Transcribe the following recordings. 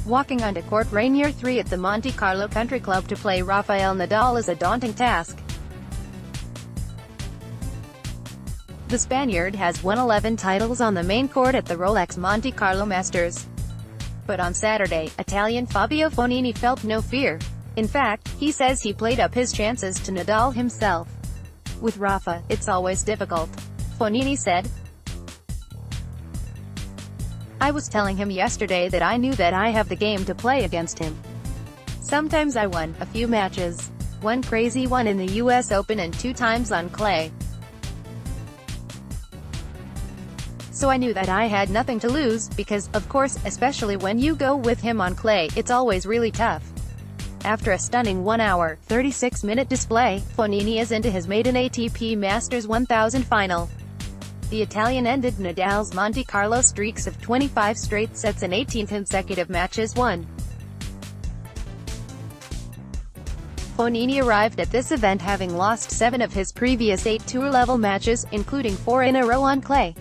Walking onto Court Rainier III at the Monte-Carlo Country Club to play Rafael Nadal is a daunting task. The Spaniard has won 11 titles on the main court at the Rolex Monte-Carlo Masters. But on Saturday, Italian Fabio Fognini felt no fear. In fact, he says he played up his chances to Nadal himself. With Rafa, it's always difficult. Fognini said, "I was telling him yesterday that I knew that I have the game to play against him. Sometimes I won a few matches. One crazy one in the US Open and 2 times on clay. So I knew that I had nothing to lose, because, of course, especially when you go with him on clay, it's always really tough." After a stunning 1-hour, 36-minute display, Fognini is into his maiden ATP Masters 1000 final. The Italian ended Nadal's Monte Carlo streaks of 25 straight sets and 18 consecutive matches won. Fognini arrived at this event having lost 7 of his previous 8 tour-level matches, including 4 in a row on clay.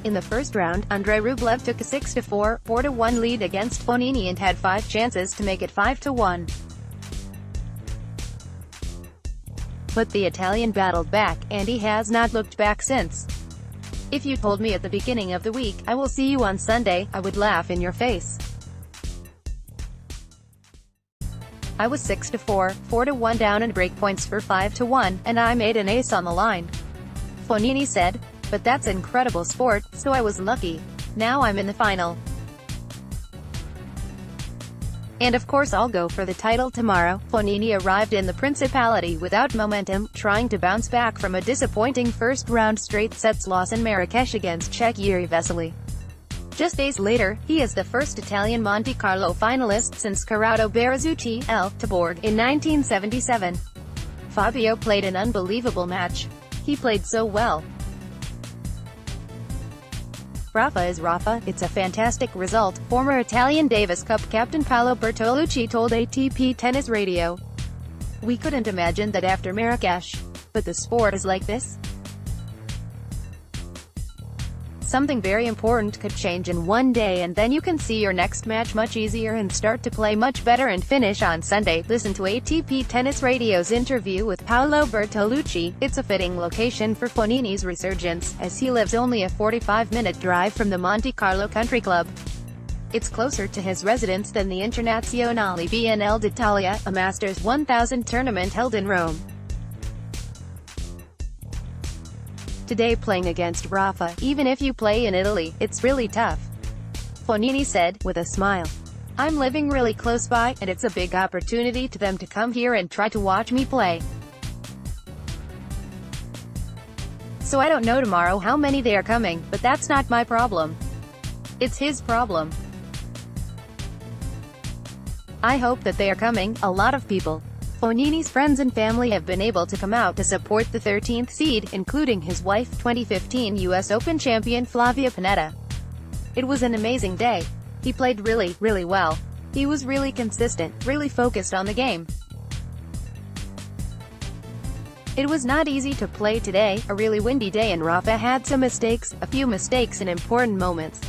In the first round, Andrei Rublev took a 6-4, 4-1 lead against Fognini and had 5 chances to make it 5-1. But the Italian battled back, and he has not looked back since. "If you told me at the beginning of the week, 'I will see you on Sunday,' I would laugh in your face. I was 6-4, 4-1 down and break points for 5-1, and I made an ace on the line," Fognini said. "But that's incredible sport, so I was lucky. Now I'm in the final. And of course I'll go for the title tomorrow." Fognini arrived in the Principality without momentum, trying to bounce back from a disappointing first-round straight sets loss in Marrakesh against Czech Jiří Veselý. Just days later, he is the first Italian Monte Carlo finalist since Corrado Berizzuti, El Taborg, in 1977. Fabio played an unbelievable match. He played so well. "Rafa is Rafa, it's a fantastic result," former Italian Davis Cup captain Paolo Bertolucci told ATP Tennis Radio. "We couldn't imagine that after Marrakesh. But the sport is like this. Something very important could change in one day and then you can see your next match much easier and start to play much better and finish on Sunday." Listen to ATP Tennis Radio's interview with Paolo Bertolucci. It's a fitting location for Fognini's resurgence, as he lives only a 45-minute drive from the Monte-Carlo Country Club. It's closer to his residence than the Internazionale BNL d'Italia, a Masters 1000 tournament held in Rome. "Today playing against Rafa, even if you play in Italy, it's really tough," Fognini said, with a smile. "I'm living really close by, and it's a big opportunity to them to come here and try to watch me play. So I don't know tomorrow how many they are coming, but that's not my problem. It's his problem. I hope that they are coming, a lot of people." Fognini's friends and family have been able to come out to support the 13th seed, including his wife, 2015 US Open champion Flavia Pennetta. "It was an amazing day. He played really, really well. He was really consistent, really focused on the game. It was not easy to play today, a really windy day, and Rafa had some mistakes, a few mistakes in important moments,"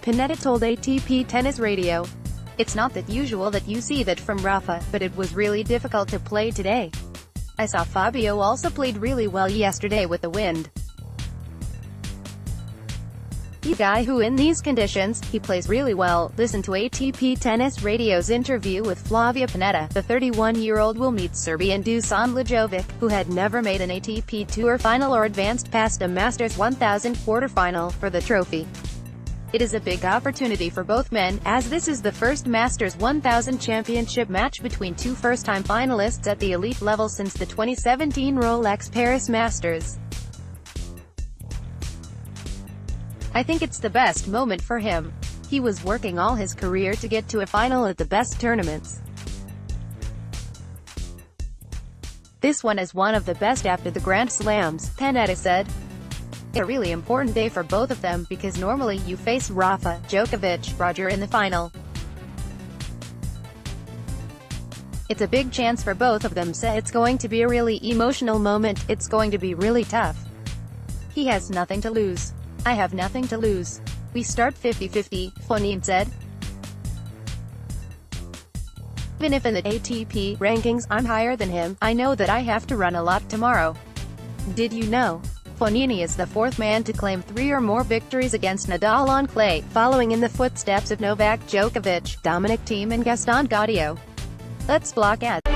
Pennetta told ATP Tennis Radio. "It's not that usual that you see that from Rafa, but it was really difficult to play today. I saw Fabio also played really well yesterday with the wind. He's a guy who in these conditions, he plays really well." Listen to ATP Tennis Radio's interview with Flavia Pennetta. The 31-year-old will meet Serbian Dusan Lajovic, who had never made an ATP Tour final or advanced past a Masters 1000 quarterfinal for the trophy. It is a big opportunity for both men, as this is the first Masters 1000 championship match between 2 first-time finalists at the elite level since the 2017 Rolex Paris Masters. "I think it's the best moment for him. He was working all his career to get to a final at the best tournaments. This one is one of the best after the Grand Slams," Pennetta said. "It's a really important day for both of them, because normally you face Rafa, Djokovic, Roger in the final. It's a big chance for both of them, so it's going to be a really emotional moment. It's going to be really tough. He has nothing to lose. I have nothing to lose. We start 50-50, Fognini said. Even if in the ATP rankings I'm higher than him, I know that I have to run a lot tomorrow. Did you know? Fognini is the fourth man to claim 3 or more victories against Nadal on clay, following in the footsteps of Novak Djokovic, Dominic Thiem and Gaston Gaudio. Let's block ads.